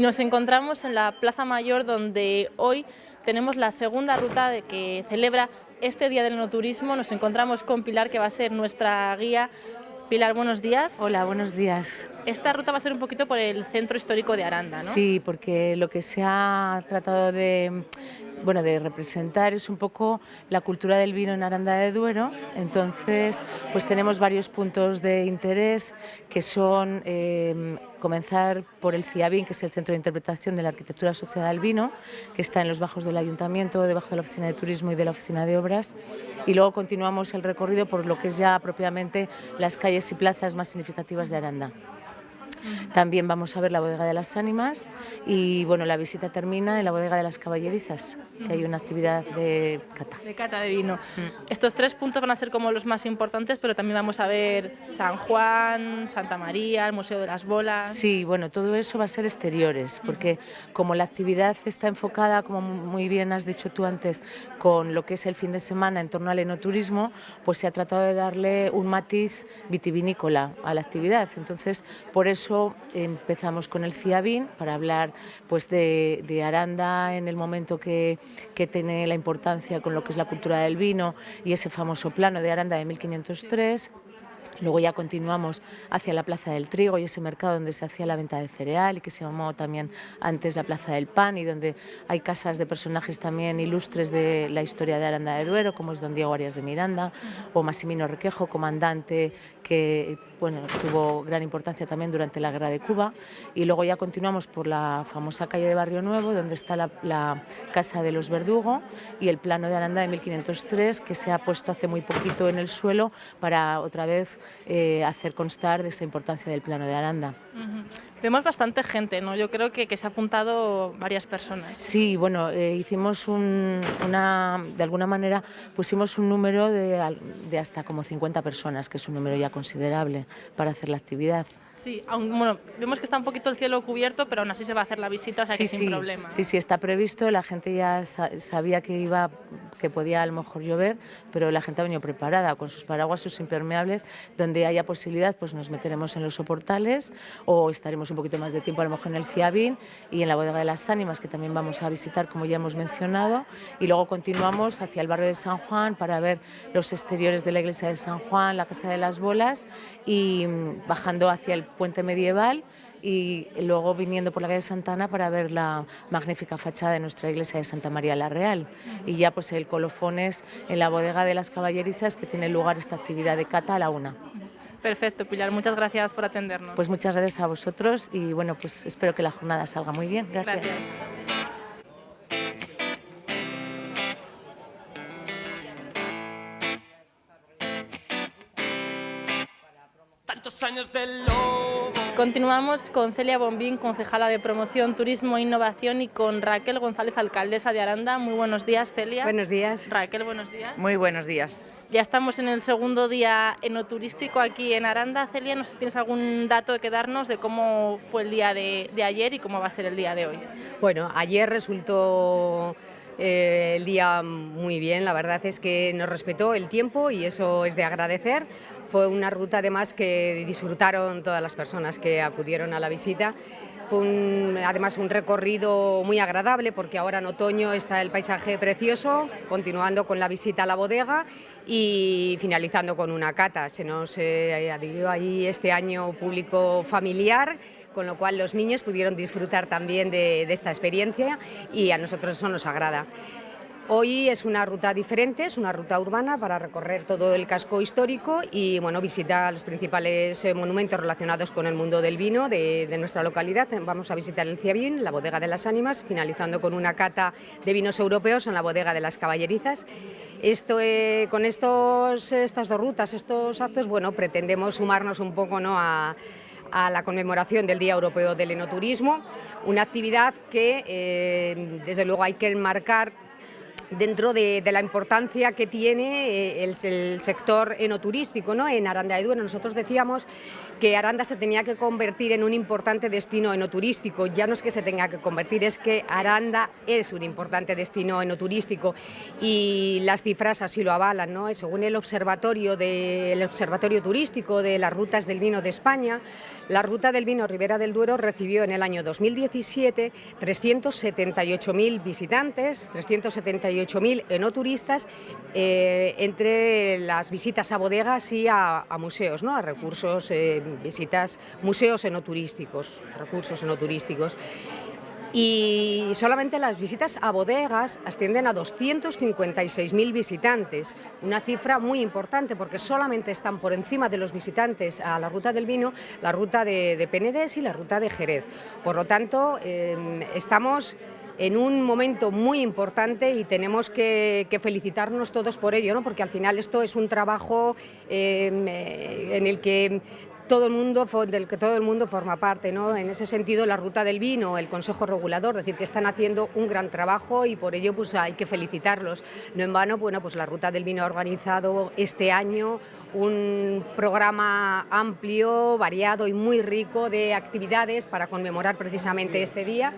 Nos encontramos en la Plaza Mayor, donde hoy tenemos la segunda ruta que celebra este Día del Enoturismo. Nos encontramos con Pilar, que va a ser nuestra guía. Pilar, buenos días. Hola, buenos días. Esta ruta va a ser un poquito por el centro histórico de Aranda, ¿no? Sí, porque lo que se ha tratado de representar es un poco la cultura del vino en Aranda de Duero. Entonces, pues tenemos varios puntos de interés que son comenzar por el CIABIN, que es el Centro de Interpretación de la Arquitectura Asociada al Vino, que está en los bajos del Ayuntamiento, debajo de la Oficina de Turismo y de la Oficina de Obras, y luego continuamos el recorrido por lo que es ya propiamente las calles y plazas más significativas de Aranda. También vamos a ver la Bodega de las Ánimas y bueno, la visita termina en la Bodega de las Caballerizas, que hay una actividad de cata. De cata de vino. Estos tres puntos van a ser como los más importantes, pero también vamos a ver San Juan, Santa María, el Museo de las Bolas. Sí, bueno, todo eso va a ser exteriores, porque como la actividad está enfocada, como muy bien has dicho tú antes, con lo que es el fin de semana en torno al enoturismo, pues se ha tratado de darle un matiz vitivinícola a la actividad. Entonces, por eso empezamos con el CIABIN, para hablar pues de Aranda en el momento que tiene la importancia con lo que es la cultura del vino y ese famoso plano de Aranda de 1503. Luego ya continuamos hacia la Plaza del Trigo y ese mercado donde se hacía la venta de cereal y que se llamó también antes la Plaza del Pan, y donde hay casas de personajes también ilustres de la historia de Aranda de Duero, como es don Diego Arias de Miranda o Massimino Requejo, comandante que tuvo gran importancia también durante la Guerra de Cuba. Y luego ya continuamos por la famosa calle de Barrio Nuevo, donde está la Casa de los Verdugo y el plano de Aranda de 1503, que se ha puesto hace muy poquito en el suelo para otra vez hacer constar de esa importancia del plano de Aranda. Vemos bastante gente, ¿no? Yo creo que se ha apuntado varias personas. Sí, bueno, hicimos de alguna manera pusimos un número de hasta como 50 personas, que es un número ya considerable para hacer la actividad. Sí, bueno, vemos que está un poquito el cielo cubierto, pero aún así se va a hacer la visita, o sea que sin problema. Sí, sí, está previsto, la gente ya sabía que podía a lo mejor llover, pero la gente ha venido preparada con sus paraguas, sus impermeables. Donde haya posibilidad, pues nos meteremos en los soportales o estaremos un poquito más de tiempo a lo mejor en el CIABIN y en la Bodega de las Ánimas, que también vamos a visitar, como ya hemos mencionado, y luego continuamos hacia el barrio de San Juan para ver los exteriores de la iglesia de San Juan, la Casa de las Bolas, y bajando hacia el puente medieval y luego viniendo por la calle Santana para ver la magnífica fachada de nuestra iglesia de Santa María la Real. Y ya pues el colofón es en la Bodega de las Caballerizas, que tiene lugar esta actividad de cata a la 1. Perfecto, Pilar, muchas gracias por atendernos. Pues muchas gracias a vosotros y bueno, pues espero que la jornada salga muy bien. Gracias. Tantos años del lobo. Continuamos con Celia Bombín, concejala de Promoción, Turismo e Innovación, y con Raquel González, alcaldesa de Aranda. Muy buenos días, Celia. Buenos días. Raquel, buenos días. Muy buenos días. Ya estamos en el segundo día enoturístico aquí en Aranda. Celia, no sé si tienes algún dato que darnos de cómo fue el día de ayer y cómo va a ser el día de hoy. Bueno, ayer resultó el día muy bien. La verdad es que nos respetó el tiempo y eso es de agradecer. Fue una ruta además que disfrutaron todas las personas que acudieron a la visita. Fue además un recorrido muy agradable, porque ahora en otoño está el paisaje precioso, continuando con la visita a la bodega y finalizando con una cata. Se nos adhirió ahí este año público familiar, con lo cual los niños pudieron disfrutar también de esta experiencia y a nosotros eso nos agrada. Hoy es una ruta diferente, es una ruta urbana para recorrer todo el casco histórico y bueno, visita los principales monumentos relacionados con el mundo del vino de nuestra localidad. Vamos a visitar el CIABIN, la Bodega de las Ánimas, finalizando con una cata de vinos europeos en la Bodega de las Caballerizas. Con estas dos rutas, estos actos, bueno, pretendemos sumarnos un poco, ¿no?, a la conmemoración del Día Europeo del Enoturismo, una actividad que desde luego hay que enmarcar dentro de la importancia que tiene el sector enoturístico, ¿no? En Aranda de Duero nosotros decíamos que Aranda se tenía que convertir en un importante destino enoturístico. Ya no es que se tenga que convertir, es que Aranda es un importante destino enoturístico y las cifras así lo avalan, ¿no? Según el observatorio turístico de las rutas del vino de España, la ruta del vino Ribera del Duero recibió en el año 2017 378.000 visitantes, 378.000 enoturistas, entre las visitas a bodegas y a museos, ¿no? A recursos, visitas, museos enoturísticos, recursos enoturísticos. Y solamente las visitas a bodegas ascienden a 256.000 visitantes, una cifra muy importante porque solamente están por encima de los visitantes a la ruta del vino, la ruta de Penedès y la ruta de Jerez. Por lo tanto, estamos en un momento muy importante y tenemos que felicitarnos todos por ello, ¿no? Porque al final esto es un trabajo en el que del que todo el mundo forma parte, ¿no? En ese sentido, la ruta del vino, el Consejo Regulador, decir que están haciendo un gran trabajo y por ello pues hay que felicitarlos. No en vano, bueno, pues la ruta del vino ha organizado este año un programa amplio, variado y muy rico de actividades para conmemorar precisamente este día.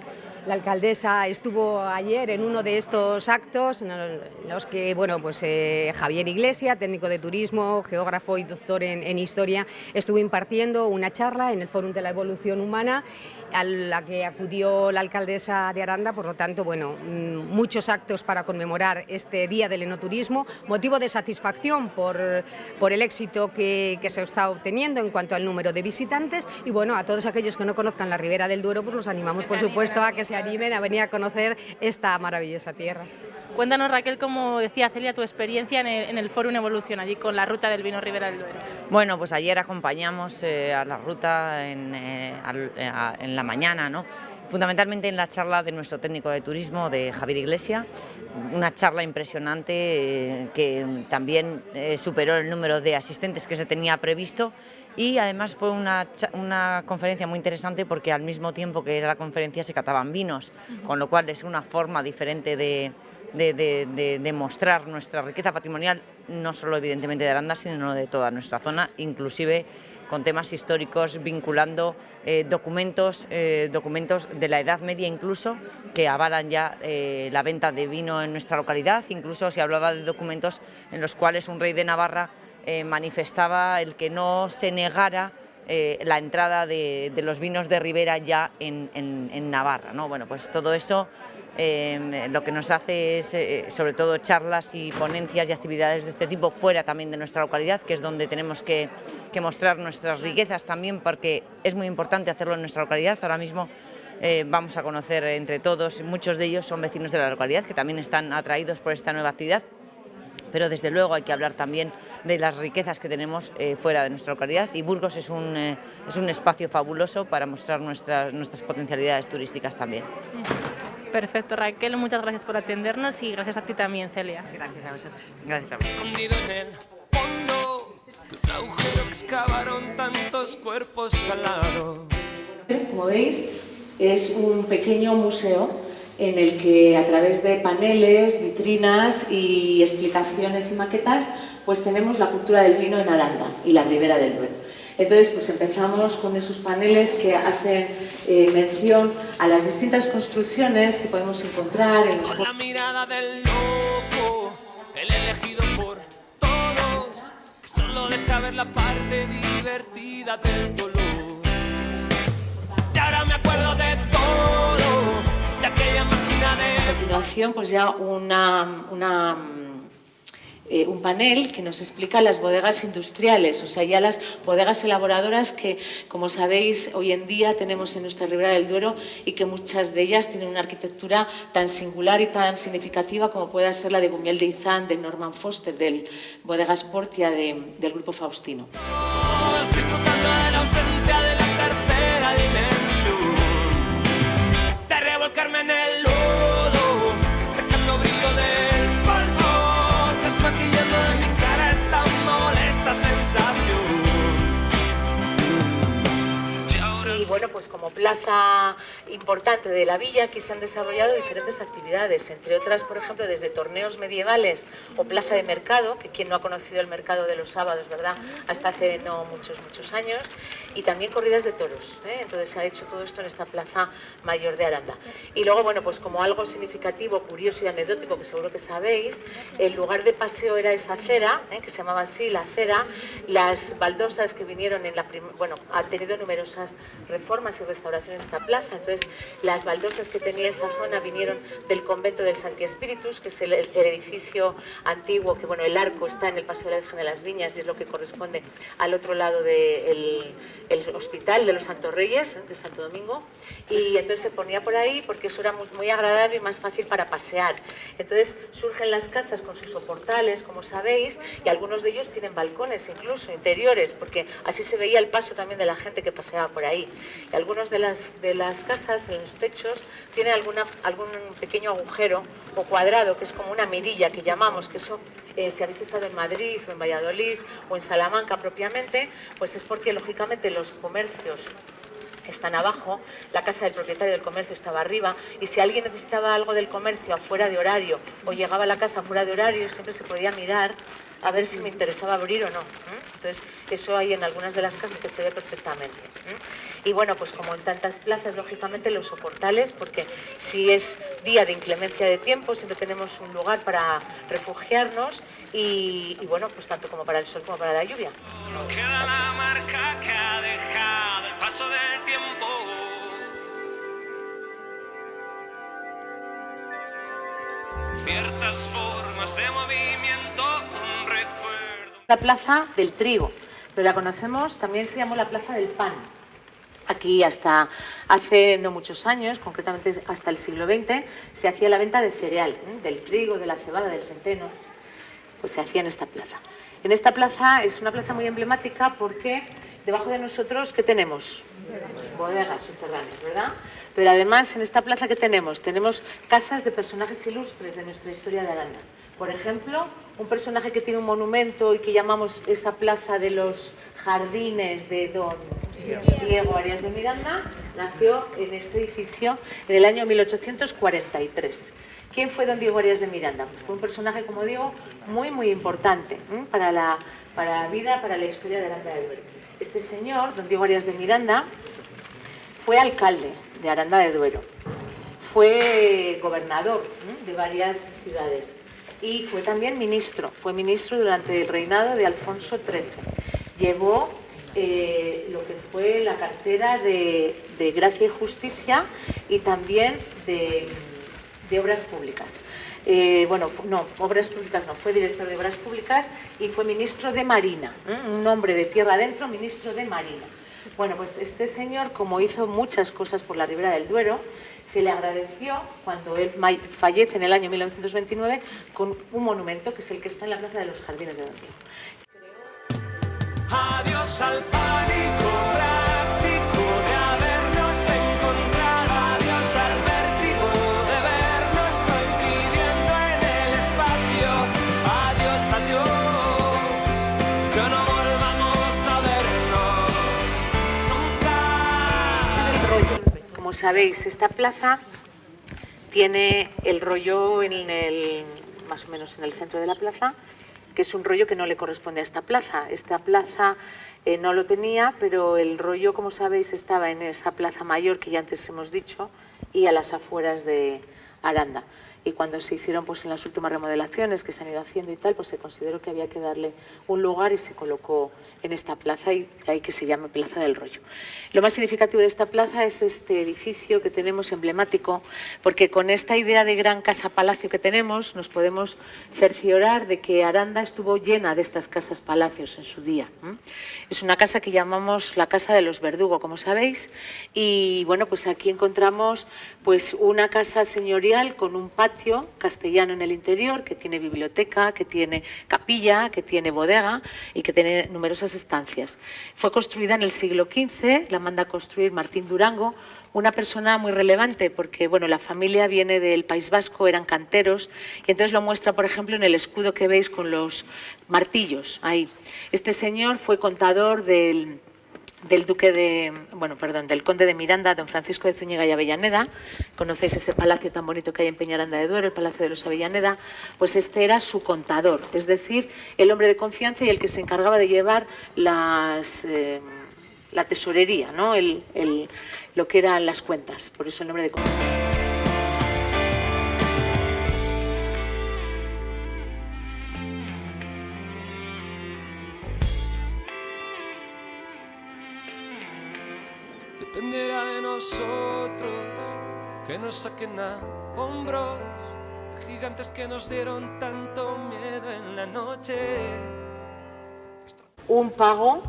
La alcaldesa estuvo ayer en uno de estos actos en los que, bueno, pues Javier Iglesia, técnico de turismo, geógrafo y doctor en historia, estuvo impartiendo una charla en el Fórum de la Evolución Humana a la que acudió la alcaldesa de Aranda. Por lo tanto, bueno, muchos actos para conmemorar este Día del Enoturismo, motivo de satisfacción por el éxito que se está obteniendo en cuanto al número de visitantes y, bueno, a todos aquellos que no conozcan la Ribera del Duero, pues los animamos, por supuesto, a que se animen a venir a conocer esta maravillosa tierra. Cuéntanos, Raquel, como decía Celia, tu experiencia en el Fórum Evolución, allí con la ruta del vino Ribera del Duero. Bueno, pues ayer acompañamos a la ruta en la mañana, ¿no? Fundamentalmente en la charla de nuestro técnico de turismo, de Javier Iglesia, una charla impresionante que también superó el número de asistentes que se tenía previsto y además fue una conferencia muy interesante porque al mismo tiempo que era la conferencia se cataban vinos, con lo cual es una forma diferente de mostrar nuestra riqueza patrimonial, no solo evidentemente de Aranda, sino de toda nuestra zona, inclusive con temas históricos, vinculando documentos de la Edad Media incluso, que avalan ya la venta de vino en nuestra localidad. Incluso se hablaba de documentos en los cuales un rey de Navarra manifestaba el que no se negara la entrada de los vinos de Ribera ya en Navarra, ¿no? Bueno, pues todo eso lo que nos hace es sobre todo charlas y ponencias y actividades de este tipo fuera también de nuestra localidad, que es donde tenemos que mostrar nuestras riquezas también, porque es muy importante hacerlo en nuestra localidad. Ahora mismo vamos a conocer entre todos, muchos de ellos son vecinos de la localidad que también están atraídos por esta nueva actividad, pero desde luego hay que hablar también de las riquezas que tenemos fuera de nuestra localidad, y Burgos es un espacio fabuloso para mostrar nuestras potencialidades turísticas también. Perfecto, Raquel, muchas gracias por atendernos y gracias a ti también, Celia. Gracias a vosotros. Gracias a vosotros. Escondido en el fondo de un agujero que excavaron tantos cuerpos al lado. Como veis, es un pequeño museo en el que a través de paneles, vitrinas y explicaciones y maquetas, pues tenemos la cultura del vino en Aranda y la Ribera del Duero. Entonces, pues empezamos con esos paneles que hacen mención a las distintas construcciones que podemos encontrar en los... Con la mirada del loco, el elegido por todos, que solo deja ver la parte divertida del dolor. Y ahora me acuerdo de todo, de aquella máquina de... A continuación, pues ya un panel que nos explica las bodegas industriales, o sea, ya las bodegas elaboradoras que, como sabéis, hoy en día tenemos en nuestra Ribera del Duero y que muchas de ellas tienen una arquitectura tan singular y tan significativa como pueda ser la de Gumiel de Izán, de Norman Foster, del Bodegas Portia del Grupo Faustino. Disfrutando de la ausencia de la tercera dimensión, de revolcarme en el lodo, sacando brillo del polvo, desmaquillando de mi cara esta molesta sensación. Y bueno, bueno, pues como plaza importante de la villa, aquí se han desarrollado diferentes actividades, entre otras, por ejemplo, desde torneos medievales o plaza de mercado, que quien no ha conocido el mercado de los sábados, ¿verdad?, hasta hace no muchos años, y también corridas de toros, ¿eh? Entonces se ha hecho todo esto en esta plaza mayor de Aranda. Y luego, bueno, pues como algo significativo, curioso y anecdótico, que seguro que sabéis, el lugar de paseo era esa acera, que se llamaba así, la acera. Las baldosas que vinieron en la bueno, ha tenido numerosas reformas y restauraciones esta plaza, entonces las baldosas que tenía esa zona vinieron del convento del Santi Spiritus, que es el edificio antiguo, que bueno, el arco está en el Paseo de la Virgen de las Viñas y es lo que corresponde al otro lado del hospital de los Santos Reyes, de Santo Domingo, y entonces se ponía por ahí porque eso era muy agradable y más fácil para pasear. Entonces surgen las casas con sus soportales, como sabéis, y algunos de ellos tienen balcones incluso interiores, porque así se veía el paso también de la gente que paseaba por ahí. Y algunos de las casas en los techos tienen algún pequeño agujero o cuadrado, que es como una mirilla que llamamos, que eso, si habéis estado en Madrid o en Valladolid o en Salamanca propiamente, pues es porque lógicamente los comercios están abajo, la casa del propietario del comercio estaba arriba, y si alguien necesitaba algo del comercio afuera de horario o llegaba a la casa fuera de horario, siempre se podía mirar a ver si me interesaba abrir o no. Entonces, eso hay en algunas de las casas que se ve perfectamente. Y bueno, pues como en tantas plazas, lógicamente los soportales, porque si es día de inclemencia de tiempo, siempre tenemos un lugar para refugiarnos y bueno, pues tanto como para el sol como para la lluvia. Queda la marca que ha dejado el paso del tiempo. Ciertas formas de movimiento, un recuerdo. La plaza del trigo, pero la conocemos, también se llamó la plaza del pan. Aquí hasta hace no muchos años, concretamente hasta el siglo XX, se hacía la venta de cereal, del trigo, de la cebada, del centeno, pues se hacía en esta plaza. En esta plaza es una plaza muy emblemática porque debajo de nosotros, ¿qué tenemos? Bodegas subterráneas, ¿verdad? Pero además en esta plaza, ¿qué tenemos? Tenemos casas de personajes ilustres de nuestra historia de Aranda. Por ejemplo, un personaje que tiene un monumento y que llamamos esa plaza de los jardines de don Diego Arias de Miranda, nació en este edificio en el año 1843. ¿Quién fue don Diego Arias de Miranda? Pues fue un personaje, como digo, muy importante para la vida, para la historia de Aranda de Duero. Este señor, don Diego Arias de Miranda, fue alcalde de Aranda de Duero, fue gobernador de varias ciudades y fue también ministro. Fue ministro durante el reinado de Alfonso XIII. Llevó lo que fue la cartera de Gracia y Justicia y también de Obras Públicas. Obras Públicas no, fue director de Obras Públicas y fue ministro de Marina, un hombre de tierra adentro, ministro de Marina. Bueno, pues este señor, como hizo muchas cosas por la Ribera del Duero, se le agradeció cuando él fallece en el año 1929 con un monumento que es el que está en la Plaza de los Jardines de Don Diego. Adiós al pánico práctico de habernos encontrado. Adiós al vértigo de vernos coincidiendo en el espacio. Adiós, adiós, que no volvamos a vernos nunca. Como sabéis, esta plaza tiene el rollo más o menos en el centro de la plaza, que es un rollo que no le corresponde a esta plaza. Esta plaza no lo tenía, pero el rollo, como sabéis, estaba en esa plaza mayor que ya antes hemos dicho y a las afueras de Aranda. Y cuando se hicieron pues en las últimas remodelaciones que se han ido haciendo y tal, pues se consideró que había que darle un lugar y se colocó en esta plaza y ahí que se llama Plaza del Rollo. Lo más significativo de esta plaza es este edificio que tenemos emblemático, porque con esta idea de gran casa-palacio que tenemos nos podemos cerciorar de que Aranda estuvo llena de estas casas-palacios en su día. Es una casa que llamamos la Casa de los Verdugo, como sabéis, y bueno, pues aquí encontramos pues una casa señorial con un patio castellano en el interior, que tiene biblioteca, que tiene capilla, que tiene bodega y que tiene numerosas estancias. Fue construida en el siglo XV, la manda a construir Martín Durango, una persona muy relevante porque bueno, la familia viene del País Vasco, eran canteros, y entonces lo muestra, por ejemplo, en el escudo que veis con los martillos ahí. Este señor fue contador del del del conde de Miranda, don Francisco de Zúñiga y Avellaneda. Conocéis ese palacio tan bonito que hay en Peñaranda de Duero, el Palacio de los Avellaneda. Pues este era su contador, es decir, el hombre de confianza y el que se encargaba de llevar la tesorería, ¿no? Lo que eran las cuentas, por eso el nombre de confianza. Dependerá de nosotros que nos saquen a hombros los gigantes que nos dieron tanto miedo en la noche. Un pago,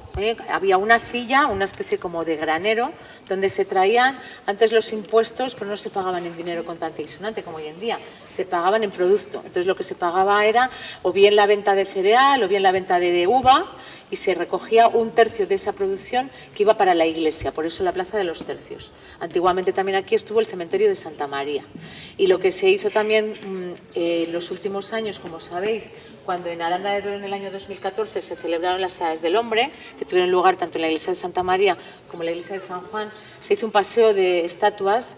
había una silla, una especie como de granero, donde se traían antes los impuestos, pero no se pagaban en dinero contante y sonante como hoy en día, se pagaban en producto. Entonces lo que se pagaba era o bien la venta de cereal o bien la venta de uva, y se recogía un tercio de esa producción que iba para la iglesia, por eso la Plaza de los Tercios. Antiguamente también aquí estuvo el cementerio de Santa María. Y lo que se hizo también en los últimos años, como sabéis, cuando en Aranda de Duero en el año 2014 se celebraron las Edades del Hombre, que tuvieron lugar tanto en la iglesia de Santa María como en la iglesia de San Juan, se hizo un paseo de estatuas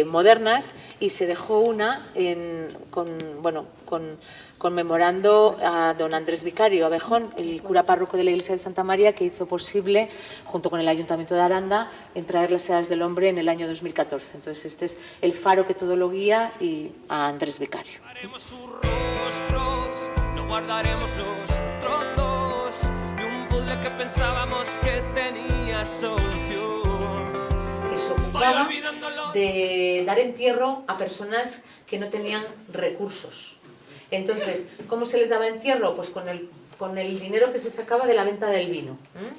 modernas y se dejó una conmemorando a don Andrés Vicario Abejón, el cura párroco de la iglesia de Santa María, que hizo posible, junto con el Ayuntamiento de Aranda, en traer las Edades del Hombre en el año 2014. Entonces este es el faro que todo lo guía y a Andrés Vicario. No guardaremos los trozos de un puzzle que pensábamos que tenía solución. Que se ocupaba de dar entierro a personas que no tenían recursos. Entonces, ¿cómo se les daba entierro? Pues con el dinero que se sacaba de la venta del vino.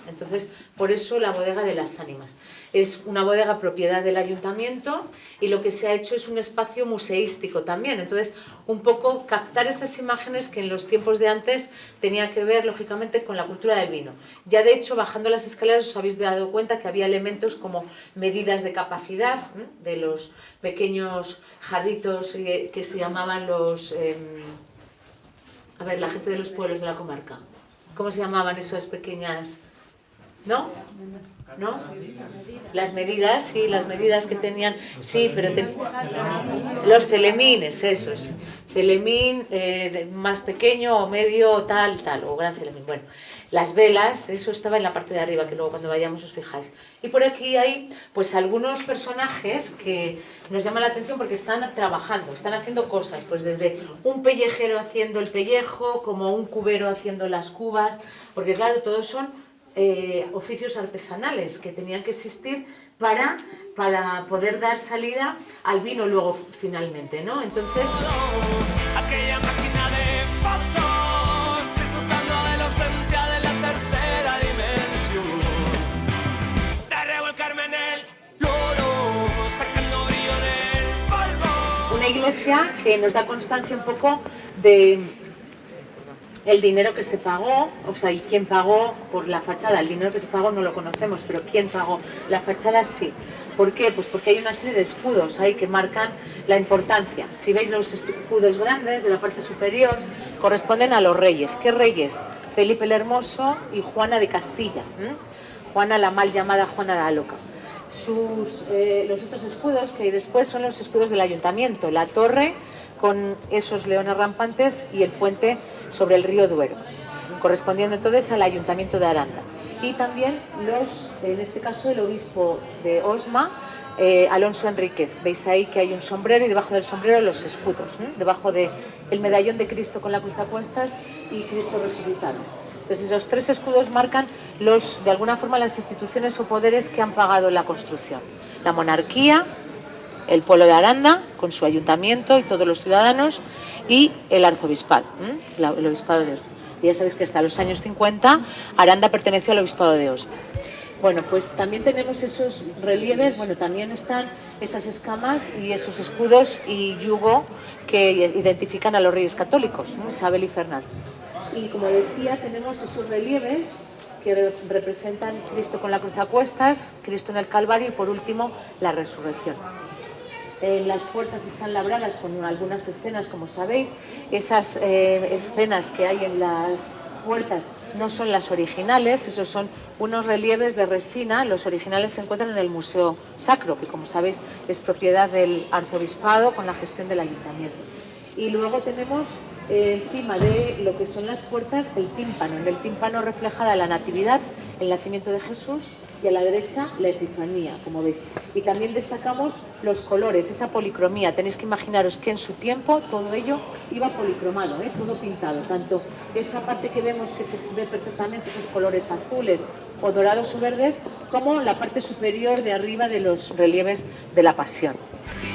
Entonces, por eso la bodega de las ánimas. Es una bodega propiedad del ayuntamiento y lo que se ha hecho es un espacio museístico también. Entonces, un poco captar esas imágenes que en los tiempos de antes tenía que ver, lógicamente, con la cultura del vino. Ya de hecho, bajando las escaleras os habéis dado cuenta que había elementos como medidas de capacidad de los pequeños jarritos que se llamaban los... la gente de los pueblos de la comarca. ¿Cómo se llamaban esas pequeñas...? ¿No? ¿No? Las medidas, sí, las medidas que tenían... Sí, pero... Los celemines, esos. Celemín más pequeño o medio o tal, o gran celemín. Bueno, las velas, eso estaba en la parte de arriba, que luego cuando vayamos os fijáis. Y por aquí hay pues algunos personajes que nos llaman la atención porque están trabajando, están haciendo cosas, pues desde un pellejero haciendo el pellejo, como un cubero haciendo las cubas, porque claro, todos son oficios artesanales que tenían que existir para poder dar salida al vino luego finalmente, ¿no? Entonces... Aquella máquina de fotos, disfrutando de la ausencia de la tercera dimensión, de revolcarme en el loro, sacando brillo del polvo. Una iglesia que nos da constancia un poco de el dinero que se pagó, o sea, y quién pagó por la fachada. El dinero que se pagó no lo conocemos, pero quién pagó la fachada sí. ¿Por qué? Pues porque hay una serie de escudos ahí que marcan la importancia. Si veis los escudos grandes de la parte superior, corresponden a los reyes. ¿Qué reyes? Felipe el Hermoso y Juana de Castilla. Juana la mal llamada Juana la Loca. Los otros escudos que hay después son los escudos del ayuntamiento. La torre con esos leones rampantes y el puente sobre el río Duero, correspondiendo entonces al ayuntamiento de Aranda. Y también en este caso el obispo de Osma, Alonso Enríquez. Veis ahí que hay un sombrero y debajo del sombrero los escudos, debajo del medallón de Cristo con la cruz a cuestas y Cristo resucitado. Entonces esos tres escudos marcan de alguna forma las instituciones o poderes que han pagado la construcción. La monarquía, el pueblo de Aranda con su ayuntamiento y todos los ciudadanos, y el arzobispado, el obispado de Osma. Ya sabéis que hasta los años 50 Aranda perteneció al obispado de Osma. Bueno, pues también tenemos esos relieves, bueno, también están esas escamas y esos escudos y yugo que identifican a los reyes católicos, Isabel y Fernando. Y como decía, tenemos esos relieves que representan Cristo con la cruz a cuestas, Cristo en el Calvario y por último la resurrección. Las puertas están labradas con algunas escenas, como sabéis. Esas escenas que hay en las puertas no son las originales, esos son unos relieves de resina. Los originales se encuentran en el Museo Sacro, que como sabéis es propiedad del arzobispado con la gestión del ayuntamiento. Y luego tenemos encima de lo que son las puertas el tímpano. En el tímpano reflejada la Natividad, el nacimiento de Jesús, y a la derecha la Epifanía, como veis. Y también destacamos los colores, esa policromía. Tenéis que imaginaros que en su tiempo todo ello iba policromado, todo pintado. Tanto esa parte que vemos que se ve perfectamente, esos colores azules o dorados o verdes, como la parte superior de arriba de los relieves de la Pasión.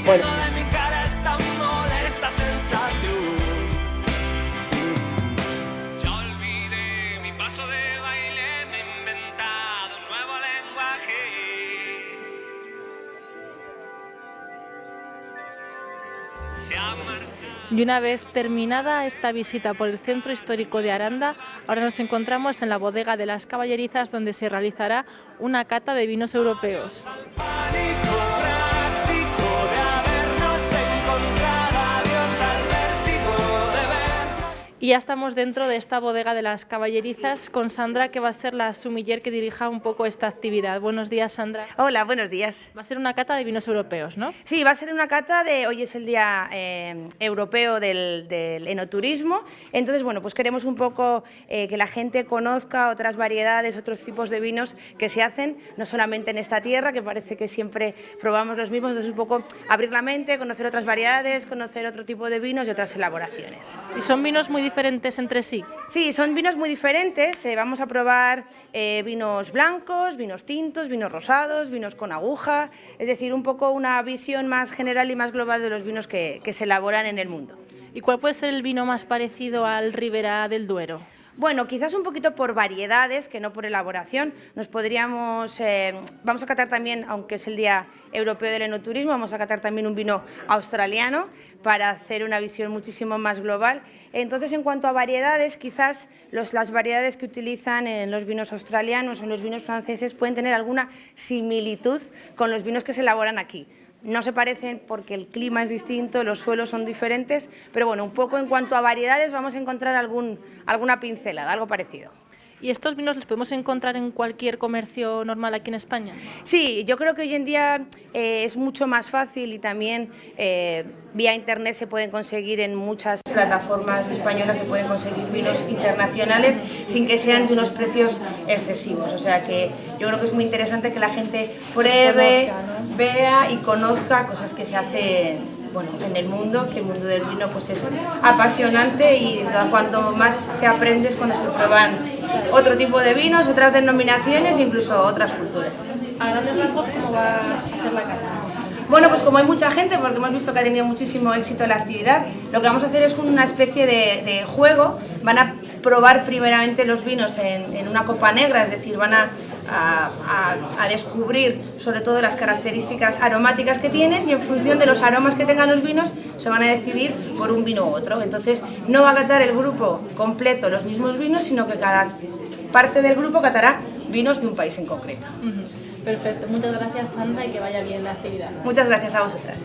Bueno. De mi cara esta molesta sensación. Ya olvidé mi paso de baile, me he inventado un nuevo lenguaje. Se ha marcado. Y una vez terminada esta visita por el Centro Histórico de Aranda, ahora nos encontramos en la bodega de las Caballerizas, donde se realizará una cata de vinos europeos. Y ya estamos dentro de esta bodega de las Caballerizas con Sandra, que va a ser la sumiller que dirija un poco esta actividad. Buenos días, Sandra. Hola, buenos días. Va a ser una cata de vinos europeos, ¿no? Sí, va a ser una cata de... Hoy es el Día Europeo del Enoturismo, entonces, bueno, pues queremos un poco que la gente conozca otras variedades, otros tipos de vinos que se hacen, no solamente en esta tierra, que parece que siempre probamos los mismos, entonces un poco abrir la mente, conocer otras variedades, conocer otro tipo de vinos y otras elaboraciones. Y son vinos muy diferentes entre sí. Sí, son vinos muy diferentes. Vamos a probar vinos blancos, vinos tintos, vinos rosados, vinos con aguja, es decir, un poco una visión más general y más global de los vinos que se elaboran en el mundo. ¿Y cuál puede ser el vino más parecido al Ribera del Duero? Bueno, quizás un poquito por variedades, que no por elaboración. Vamos a catar también, aunque es el Día Europeo del Enoturismo, vamos a catar también un vino australiano para hacer una visión muchísimo más global. Entonces, en cuanto a variedades, quizás las variedades que utilizan en los vinos australianos o en los vinos franceses pueden tener alguna similitud con los vinos que se elaboran aquí. No se parecen porque el clima es distinto, los suelos son diferentes, pero bueno, un poco en cuanto a variedades vamos a encontrar alguna pincelada, algo parecido. ¿Y estos vinos los podemos encontrar en cualquier comercio normal aquí en España? Sí, yo creo que hoy en día es mucho más fácil y también vía internet se pueden conseguir en muchas plataformas españolas, se pueden conseguir vinos internacionales sin que sean de unos precios excesivos. O sea que yo creo que es muy interesante que la gente pruebe, vea y conozca cosas que se hacen en el mundo, que el mundo del vino pues es apasionante y cuanto más se aprende es cuando se prueban otro tipo de vinos, otras denominaciones e incluso otras culturas. A grandes rasgos, ¿cómo va a ser la cata? Bueno, pues como hay mucha gente, porque hemos visto que ha tenido muchísimo éxito la actividad, lo que vamos a hacer es una especie de juego. Van a probar primeramente los vinos en una copa negra, es decir, van a descubrir sobre todo las características aromáticas que tienen y en función de los aromas que tengan los vinos se van a decidir por un vino u otro. Entonces no va a catar el grupo completo los mismos vinos, sino que cada parte del grupo catará vinos de un país en concreto. Perfecto, muchas gracias, Sandra, y que vaya bien la actividad. Muchas gracias a vosotras.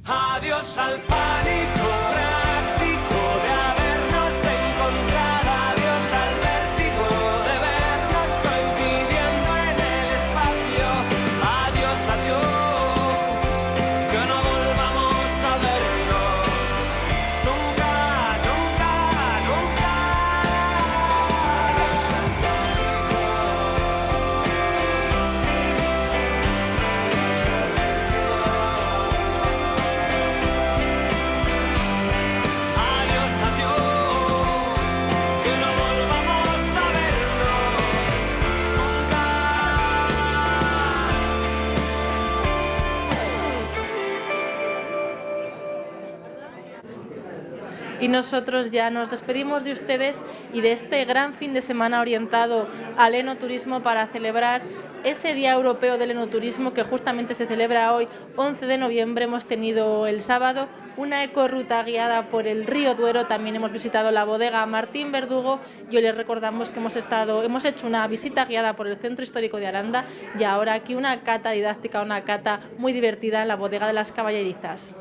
Adiós al pánico práctico de habernos encontrado, adiós al vértigo de vernos coincidiendo en el espacio, adiós, adiós, que no volvamos a vernos nunca, nunca, nunca. Adiós, adiós, que no volvamos a vernos nunca. Y nosotros ya nos despedimos de ustedes y de este gran fin de semana orientado al enoturismo para celebrar ese Día Europeo del Enoturismo que justamente se celebra hoy, 11 de noviembre. Hemos tenido el sábado una ecorruta guiada por el río Duero, también hemos visitado la bodega Martín Verdugo y hoy les recordamos que hemos hecho una visita guiada por el Centro Histórico de Aranda y ahora aquí una cata didáctica, una cata muy divertida en la bodega de las Caballerizas.